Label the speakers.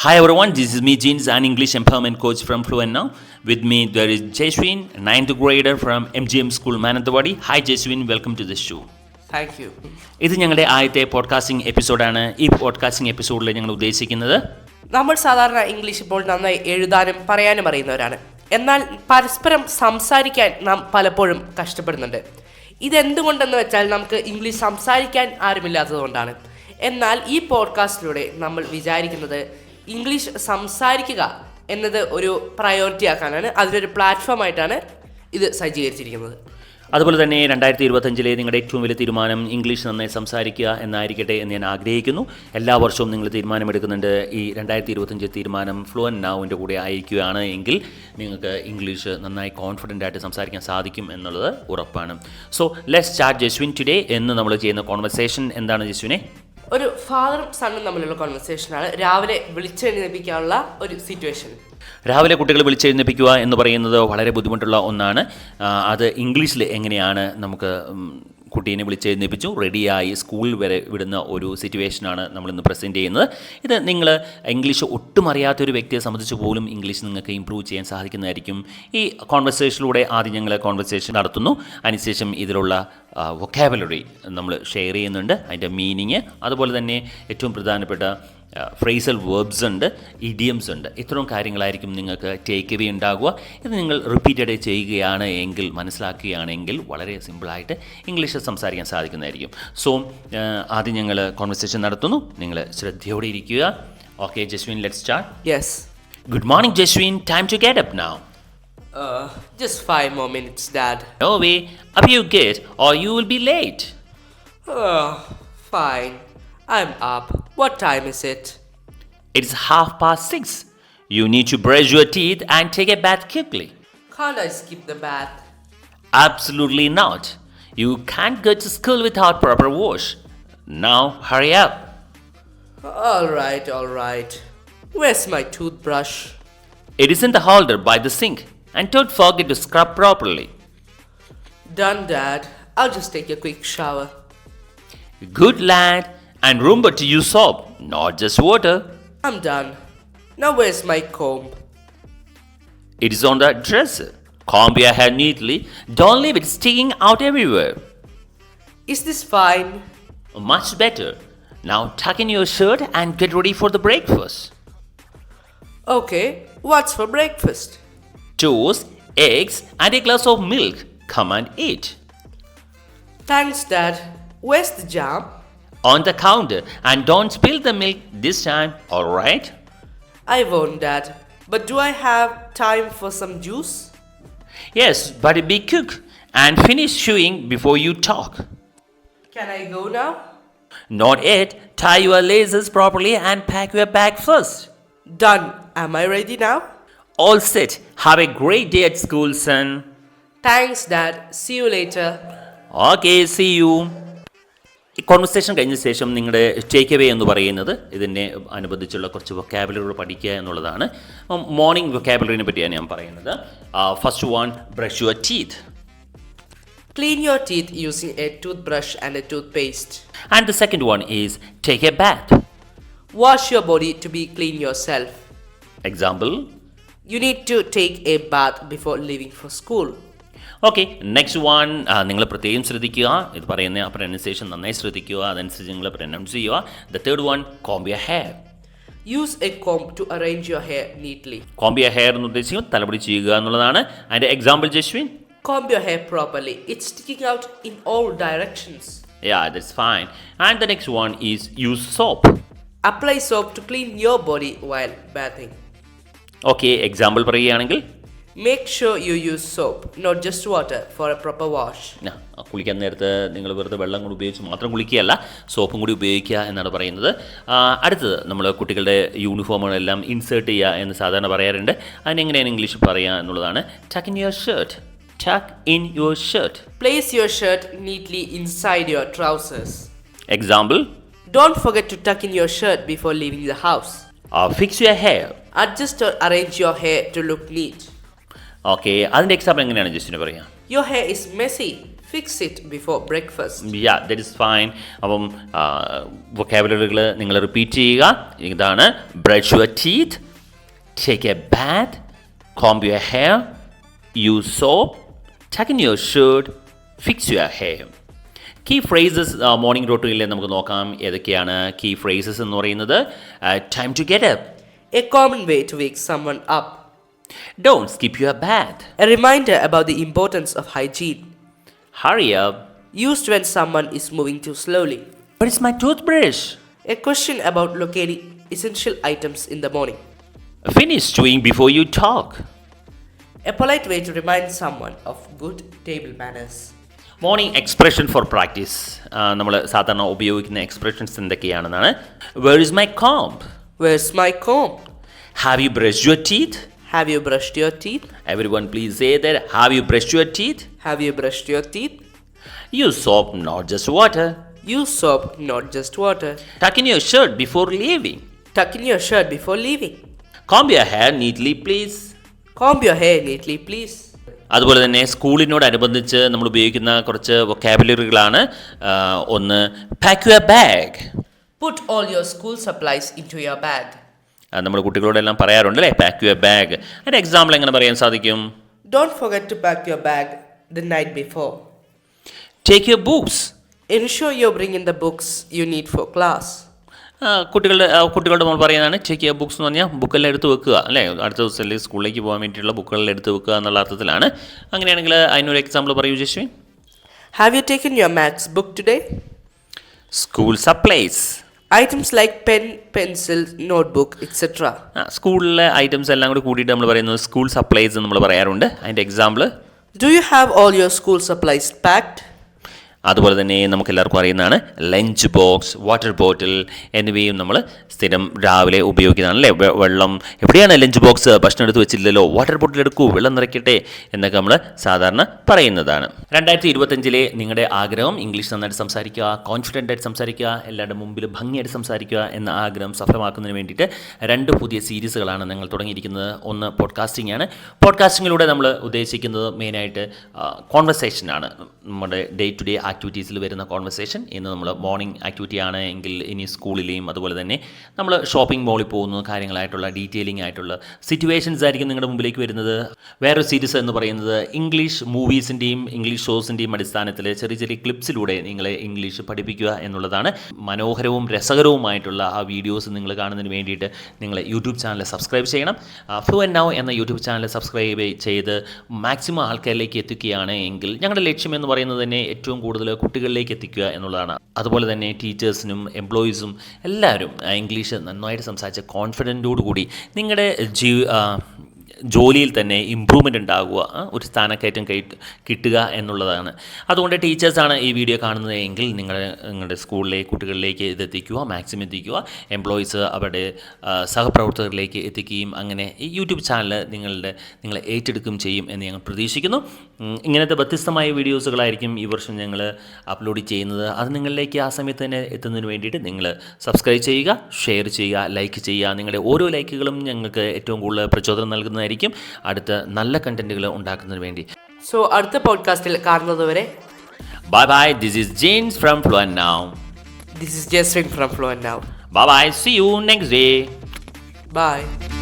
Speaker 1: Hi everyone, this is me, Jeans, an English empowerment coach from Fluent Now. With me, there is Jaswin, 9th grader from MGM School, Mananthavadi. Hi Jaswin, welcome to the show.
Speaker 2: Thank you.
Speaker 1: ഇത് ഞങ്ങളുടെ ആദ്യത്തെ podcasting എപ്പിസോഡാണ്. ഈ podcasting എപ്പിസോഡിൽ ഞങ്ങൾ ഉദ്ദേശിക്കുന്നത്
Speaker 2: നമ്മൾ സാധാരണ ഇംഗ്ലീഷ് ഇപ്പോൾ നന്നായി എഴുതാനും പറയാനും അറിയുന്നവരാണ്. എന്നാൽ പരസ്പരം സംസാരിക്കാൻ നാം പലപ്പോഴും കഷ്ടപ്പെടുന്നുണ്ട്. ഇതെന്തുകൊണ്ടെന്ന് വെച്ചാൽ നമുക്ക് ഇംഗ്ലീഷ് സംസാരിക്കാൻ ആരുമില്ലാത്തതുകൊണ്ടാണ്. എന്നാൽ ഈ പോഡ്കാസ്റ്റിലൂടെ നമ്മൾ വിചാരിക്കുന്നത് ഇംഗ്ലീഷ് സംസാരിക്കുക എന്നത് ഒരു പ്രയോറിറ്റി ആക്കാനാണ്. അതിനൊരു പ്ലാറ്റ്ഫോമായിട്ടാണ് ഇത് സജ്ജീകരിച്ചിരിക്കുന്നത്.
Speaker 1: അതുപോലെ തന്നെ 2025 നിങ്ങളുടെ ഏറ്റവും വലിയ തീരുമാനം ഇംഗ്ലീഷ് നന്നായി സംസാരിക്കുക എന്നായിരിക്കട്ടെ എന്ന് ഞാൻ ആഗ്രഹിക്കുന്നു. എല്ലാ വർഷവും നിങ്ങൾ തീരുമാനമെടുക്കുന്നുണ്ട്. ഈ 2025 തീരുമാനം ഫ്ലുവൻറ്റ് നൗവിൻ്റെ കൂടെ ആയിരിക്കുകയാണ് എങ്കിൽ നിങ്ങൾക്ക് ഇംഗ്ലീഷ് നന്നായി കോൺഫിഡൻ്റ് ആയിട്ട് സംസാരിക്കാൻ സാധിക്കും എന്നുള്ളത് ഉറപ്പാണ്. So let's start Jaswin today എന്ന് നമ്മൾ ചെയ്യുന്ന കോൺവെർസേഷൻ എന്താണ് ജസ്വിനെ?
Speaker 2: ഒരു ഫാദറും സണ്ണും തമ്മിലുള്ള കോൺവെർസേഷനാണ്. രാവിലെ വിളിച്ചെഴുന്നേൽപ്പിക്കാനുള്ള ഒരു സിറ്റുവേഷൻ.
Speaker 1: രാവിലെ കുട്ടികളെ വിളിച്ചെഴുന്നേൽപ്പിക്കുക എന്ന് പറയുന്നത് വളരെ ബുദ്ധിമുട്ടുള്ള ഒന്നാണ്. അത് ഇംഗ്ലീഷിൽ എങ്ങനെയാണ് നമുക്ക് കുട്ടീനെ വിളിച്ചെഴുന്നേൽപ്പിച്ചു റെഡിയായി സ്കൂളിൽ വരെ വിടുന്ന ഒരു സിറ്റുവേഷനാണ് നമ്മളിന്ന് പ്രസൻറ്റ് ചെയ്യുന്നത്. ഇത് നിങ്ങൾ ഇംഗ്ലീഷ് ഒട്ടും അറിയാത്തൊരു വ്യക്തിയെ സംബന്ധിച്ച് പോലും ഇംഗ്ലീഷ് നിങ്ങൾക്ക് ഇമ്പ്രൂവ് ചെയ്യാൻ സാധിക്കുന്നതായിരിക്കും. ഈ കോൺവെർസേഷനിലൂടെ ആദ്യം ഞങ്ങൾ കോൺവെർസേഷൻ നടത്തുന്നു. അതിനുശേഷം ഇതിലുള്ള വൊക്കാബുലറി നമ്മൾ ഷെയർ ചെയ്യുന്നുണ്ട്, അതിൻ്റെ മീനിങ്, അതുപോലെ തന്നെ ഏറ്റവും പ്രധാനപ്പെട്ട ഫ്രേസൽ വേർബ്സ് ഉണ്ട്, ഇഡിയംസ് ഉണ്ട്. ഇത്തരം കാര്യങ്ങളായിരിക്കും നിങ്ങൾക്ക് ടേക്ക് അവേ ഉണ്ടാകുക. ഇത് നിങ്ങൾ റിപ്പീറ്റഡ് ചെയ്യുകയാണ് എങ്കിൽ, മനസ്സിലാക്കുകയാണെങ്കിൽ വളരെ സിമ്പിളായിട്ട് ഇംഗ്ലീഷ് സംസാരിക്കാൻ സാധിക്കുന്നതായിരിക്കും. സോ ആദ്യം ഞങ്ങൾ കോൺവെർസേഷൻ നടത്തുന്നു. നിങ്ങൾ ശ്രദ്ധയോടെ ഇരിക്കുക. Okay Jaswin, let's start.
Speaker 2: Yes.
Speaker 1: Good morning Jaswin, time to get up now.
Speaker 2: Just 5 more minutes, Dad.
Speaker 1: No way, up you get or you will be late.
Speaker 2: Fine. I'm up. What time is it?
Speaker 1: It's 6:30. You need to brush your teeth and take a bath quickly.
Speaker 2: Can't I skip the bath?
Speaker 1: Absolutely not. You can't go to school without proper wash. Now hurry up.
Speaker 2: All right. Where's my toothbrush?
Speaker 1: It is in the holder by the sink. And don't forget to scrub properly.
Speaker 2: Done, Dad. I'll just take a quick shower.
Speaker 1: Good lad. And remember to use soap, not just water.
Speaker 2: I'm done. Now where's my comb?
Speaker 1: It is on the dresser. Comb your hair neatly. Don't leave it sticking out everywhere.
Speaker 2: Is this fine?
Speaker 1: Much better. Now tuck in your shirt and get ready for the breakfast.
Speaker 2: Okay, what's for breakfast?
Speaker 1: Toast, eggs, and a glass of milk. Come and eat.
Speaker 2: Thanks, Dad. Where's the jam?
Speaker 1: On the counter, and don't spill the milk this time, alright?
Speaker 2: I won't, Dad. But do I have time for some juice?
Speaker 1: Yes, but be quick and finish chewing before you talk.
Speaker 2: Can I go now?
Speaker 1: Not yet. Tie your laces properly and pack your bag first.
Speaker 2: Done. Am I ready now?
Speaker 1: All set. Have a great day at school, son.
Speaker 2: Thanks, Dad. See you later.
Speaker 1: Okay, see you. ഈ conversation കഴിഞ്ഞ ശേഷം നിങ്ങളുടെ take away എന്ന് പറയുന്നത് ഇതിനെ അനുബന്ധിച്ചുള്ള കുറച്ച് vocabulary പഠിക്കുക എന്നുള്ളതാണ്. മോർണിംഗ് വൊക്കാബുലറിനെ പറ്റിയാണ് ഞാൻ പറയുന്നത്. First one, brush your teeth.
Speaker 2: Clean your teeth using a toothbrush and a toothpaste.
Speaker 1: And the second one is take a bath.
Speaker 2: Wash your body to be clean yourself.
Speaker 1: Example.
Speaker 2: You need to take a bath before leaving for school.
Speaker 1: Okay, next one നിങ്ങൾ പ്രത്യേകം ശ്രദ്ധിക്കുക. ഇത് പറയുന്ന pronunciation നന്നായി ശ്രദ്ധിക്കുക, അതനുസരിച്ച് നിങ്ങൾ pronounce ചെയ്യുക. The third one, comb your hair.
Speaker 2: Use a comb to arrange your hair neatly.
Speaker 1: Comb your hair എന്ന് ഉദ്ദേശിക്കുന്നത് തലമുടി ചെയ്യുക എന്നുള്ളതാണ്. അതിൻ്റെ example Jaswin?
Speaker 2: Comb your hair properly. It's sticking out in all directions.
Speaker 1: Yeah, that's fine. And the next one is use soap.
Speaker 2: Apply soap to clean your body while bathing.
Speaker 1: Okay, example പറയുകയാണെങ്കിൽ?
Speaker 2: Make sure you use soap, not just water, for a proper wash.
Speaker 1: കുളിക്കാൻ നേരത്ത് നിങ്ങൾ വെറുതെ വെള്ളം കൂടി ഉപയോഗിച്ച് മാത്രം കുളിക്കുകയല്ല, സോപ്പും കൂടി ഉപയോഗിക്കുക എന്നാണ് പറയുന്നത്. അടുത്തത്, നമ്മൾ കുട്ടികളുടെ യൂണിഫോമുകളെല്ലാം ഇൻസേർട്ട് ചെയ്യുക എന്ന് സാധാരണ പറയാറുണ്ട്. അതിനെങ്ങനെയാണ് ഇംഗ്ലീഷ് പറയുക എന്നുള്ളതാണ്. Tuck in your shirt. Tuck in your shirt.
Speaker 2: Place your shirt neatly inside your trousers.
Speaker 1: Example.
Speaker 2: Don't forget to tuck in your shirt before leaving the house.
Speaker 1: Fix your hair.
Speaker 2: Adjust or arrange your hair to look neat.
Speaker 1: Okay, അതിൻ്റെ example എങ്ങനെയാണ് ജസ്റ്റിന് പറയാം?
Speaker 2: Your hair is messy. Fix it before breakfast.
Speaker 1: Yeah that is fine. അപ്പം വൊക്കാബുലറികൾ നിങ്ങൾ repeat ചെയ്യുക. ഇതാണ് brush your teeth, take a bath, comb your hair, use soap, tuck in your shirt, fix your hair. Key phrases morning റൂട്ടീനിൽ നമുക്ക് നോക്കാം. ഏതൊക്കെയാണ് key phrases എന്ന് പറയുന്നത്? Time to get up,
Speaker 2: A common way to wake someone up.
Speaker 1: Don't skip your Baat,
Speaker 2: A reminder about the importance of hygiene.
Speaker 1: Hurry up,
Speaker 2: Used when someone is moving too slowly.
Speaker 1: where is my toothbrush,
Speaker 2: A question about locating essential items in the morning.
Speaker 1: finish chewing before you talk.
Speaker 2: A polite way to remind someone of good table manners.
Speaker 1: Morning expression for practice. നമ്മൾ സാധാരണ ഉപയോഗിക്കുന്ന expressions എന്തൊക്കെയാണെന്നാണ്. Where is my comb,
Speaker 2: Where's my comb?
Speaker 1: Have you brushed your teeth.
Speaker 2: Have you brushed your teeth?
Speaker 1: Everyone please say that. Have you brushed your teeth?
Speaker 2: Have you brushed your teeth?
Speaker 1: Use soap, not just water.
Speaker 2: Use soap, not just water.
Speaker 1: Tuck in your shirt before leaving.
Speaker 2: Tuck in your shirt before leaving.
Speaker 1: Comb your hair neatly please.
Speaker 2: Comb your hair neatly, please.
Speaker 1: അതുപോലെ തന്നെ സ്കൂളിനോടനുബന്ധിച്ച് നമ്മൾ ഉപയോഗിക്കുന്ന കുറച്ച് വൊക്കാബുലറികളാണ്. ഒന്ന് pack your bag.
Speaker 2: Put all your school supplies into your bag.
Speaker 1: നമ്മൾ കുട്ടികളോടെല്ലാം പറയാറുണ്ട് അല്ലേ, പാക്ക് യുവർ ബാഗ്. അതിൻ്റെ എക്സാമ്പിൾ എങ്ങനെ പറയാൻ സാധിക്കും?
Speaker 2: Don't forget to pack your bag the night before.
Speaker 1: Take your books.
Speaker 2: Ensure you bring in the books you need for class.
Speaker 1: കുട്ടികളുടെ നമ്മൾ പറയുന്നതാണ് ടേക്ക് യുവർ ബുക്സ് എന്ന് പറഞ്ഞാൽ ബുക്കെല്ലാം എടുത്ത് വെക്കുക അല്ലേ, അടുത്ത ദിവസം അല്ലെങ്കിൽ സ്കൂളിലേക്ക് പോകാൻ വേണ്ടിയിട്ടുള്ള ബുക്കുകളെല്ലാം എടുത്ത് വെക്കുക എന്നുള്ള അർത്ഥത്തിലാണ്. അങ്ങനെയാണെങ്കിൽ അതിനൊരു എക്സാമ്പിൾ പറയൂ Jaswin.
Speaker 2: Have you taken your maths book today?
Speaker 1: School supplies.
Speaker 2: Items like pen, pencil, notebook, etc.
Speaker 1: സ്കൂളിലെ ഐറ്റംസ് എല്ലാം കൂടി കൂട്ടിയിട്ട് നമ്മൾ പറയുന്നത് സ്കൂൾ സപ്ലൈസ് എന്ന് നമ്മൾ പറയാറുണ്ട്. അതിൻ്റെ example.
Speaker 2: Do you have all your school supplies packed?
Speaker 1: അതുപോലെ തന്നെ നമുക്ക് എല്ലാവർക്കും അറിയുന്നതാണ് ലഞ്ച് ബോക്സ്, വാട്ടർ ബോട്ടിൽ എന്നിവയും നമ്മൾ സ്ഥിരം രാവിലെ ഉപയോഗിക്കുന്നതാണ് അല്ലേ. വെള്ളം എവിടെയാണ് ലഞ്ച് ബോക്സ്, ഭക്ഷണം എടുത്ത് വെച്ചില്ലല്ലോ, വാട്ടർ ബോട്ടിൽ എടുക്കൂ, വെള്ളം നിറയ്ക്കട്ടെ എന്നൊക്കെ നമ്മൾ സാധാരണ പറയുന്നതാണ്. 2025 നിങ്ങളുടെ ആഗ്രഹം ഇംഗ്ലീഷ് നന്നായിട്ട് സംസാരിക്കുക, കോൺഫിഡൻ്റ് ആയിട്ട് സംസാരിക്കുക, എല്ലാവരുടെ മുമ്പിൽ ഭംഗിയായിട്ട് സംസാരിക്കുക എന്ന ആഗ്രഹം സഫലമാക്കുന്നതിന് വേണ്ടിയിട്ട് 2 പുതിയ സീരീസുകളാണ് ഞങ്ങൾ തുടങ്ങിയിരിക്കുന്നത്. ഒന്ന് പോഡ്കാസ്റ്റിംഗ് ആണ്. പോഡ്കാസ്റ്റിങ്ങിലൂടെ നമ്മൾ ഉദ്ദേശിക്കുന്നത് മെയിനായിട്ട് കോൺവെർസേഷനാണ്. നമ്മുടെ ഡേ ടു ഡേ ആക്ടിവിറ്റീസിൽ വരുന്ന കോൺവെർസേഷൻ. ഇന്ന് നമ്മൾ മോർണിംഗ് ആക്ടിവിറ്റി ആണ് എങ്കിൽ ഇനി സ്കൂളിലെയും അതുപോലെ തന്നെ നമ്മൾ ഷോപ്പിംഗ് മോളിൽ പോകുന്ന കാര്യങ്ങളായിട്ടുള്ള ഡീറ്റെയിലിംഗ് ആയിട്ടുള്ള സിറ്റുവേഷൻസ് ആയിരിക്കും നിങ്ങളുടെ മുമ്പിലേക്ക് വരുന്നത്. വേറൊരു സീരീസ് എന്ന് പറയുന്നത് ഇംഗ്ലീഷ് മൂവീസിൻ്റെയും ഇംഗ്ലീഷ് ഷോസിൻ്റെയും അടിസ്ഥാനത്തിൽ ചെറിയ ചെറിയ ക്ലിപ്സിലൂടെ നിങ്ങളെ ഇംഗ്ലീഷ് പഠിപ്പിക്കുക എന്നുള്ളതാണ്. മനോഹരവും രസകരവുമായിട്ടുള്ള ആ വീഡിയോസ് നിങ്ങൾ കാണുന്നതിന് വേണ്ടിയിട്ട് നിങ്ങൾ യൂട്യൂബ് ചാനൽ സബ്സ്ക്രൈബ് ചെയ്യണം. ഫ്ലുവൻറ്റ് നൗ എന്ന യൂട്യൂബ് ചാനൽ സബ്സ്ക്രൈബ് ചെയ്ത് മാക്സിമം ആൾക്കാരിലേക്ക് എത്തിക്കുകയാണ് എങ്കിൽ ഞങ്ങളുടെ ലക്ഷ്യം എന്ന് പറയുന്നത് തന്നെ ഏറ്റവും കൂടുതൽ കുട്ടികളിലേക്ക് എത്തിക്കുക എന്നുള്ളതാണ്. അതുപോലെ തന്നെ ടീച്ചേഴ്സിനും എംപ്ലോയീസും എല്ലാവരും ഇംഗ്ലീഷ് നന്നായിട്ട് സംസാരിച്ച കോൺഫിഡൻറ്റോടുകൂടി നിങ്ങളുടെ ജോലിയിൽ തന്നെ ഇമ്പ്രൂവ്മെൻ്റ് ഉണ്ടാകുക, ഒരു സ്ഥാനക്കയറ്റം കിട്ടുക എന്നുള്ളതാണ്. അതുകൊണ്ട് ടീച്ചേഴ്സാണ് ഈ വീഡിയോ കാണുന്നത് എങ്കിൽ നിങ്ങളുടെ സ്കൂളിലെ കുട്ടികളിലേക്ക് ഇതെത്തിക്കുക, മാക്സിമം എത്തിക്കുക. എംപ്ലോയീസ് അവരുടെ സഹപ്രവർത്തകരിലേക്ക് എത്തിക്കുകയും അങ്ങനെ ഈ യൂട്യൂബ് ചാനൽ നിങ്ങളെ ഏറ്റെടുക്കുകയും ചെയ്യും എന്ന് ഞങ്ങൾ പ്രതീക്ഷിക്കുന്നു. ഇങ്ങനത്തെ വ്യത്യസ്തമായ വീഡിയോസുകളായിരിക്കും ഈ വർഷം ഞങ്ങൾ അപ്ലോഡ് ചെയ്യുന്നത്. അത് നിങ്ങളിലേക്ക് ആ സമയത്ത് തന്നെ എത്തുന്നതിന് വേണ്ടിയിട്ട് നിങ്ങൾ സബ്സ്ക്രൈബ് ചെയ്യുക, ഷെയർ ചെയ്യുക, ലൈക്ക് ചെയ്യുക. നിങ്ങളുടെ ഓരോ ലൈക്കുകളും ഞങ്ങൾക്ക് ഏറ്റവും കൂടുതൽ പ്രചോദനം നൽകുന്നതായിരിക്കും അടുത്ത നല്ല കണ്ടന്റുകൾ ഉണ്ടാക്കുന്നതിന് വേണ്ടി.
Speaker 2: സോ അടുത്ത പോഡ്കാസ്റ്റിൽ കാണുന്നതുവരെ
Speaker 1: bye bye. This is James from fluent now.
Speaker 2: This is Jaswin from Fluent Now.
Speaker 1: Bye bye. See you next day.
Speaker 2: Bye.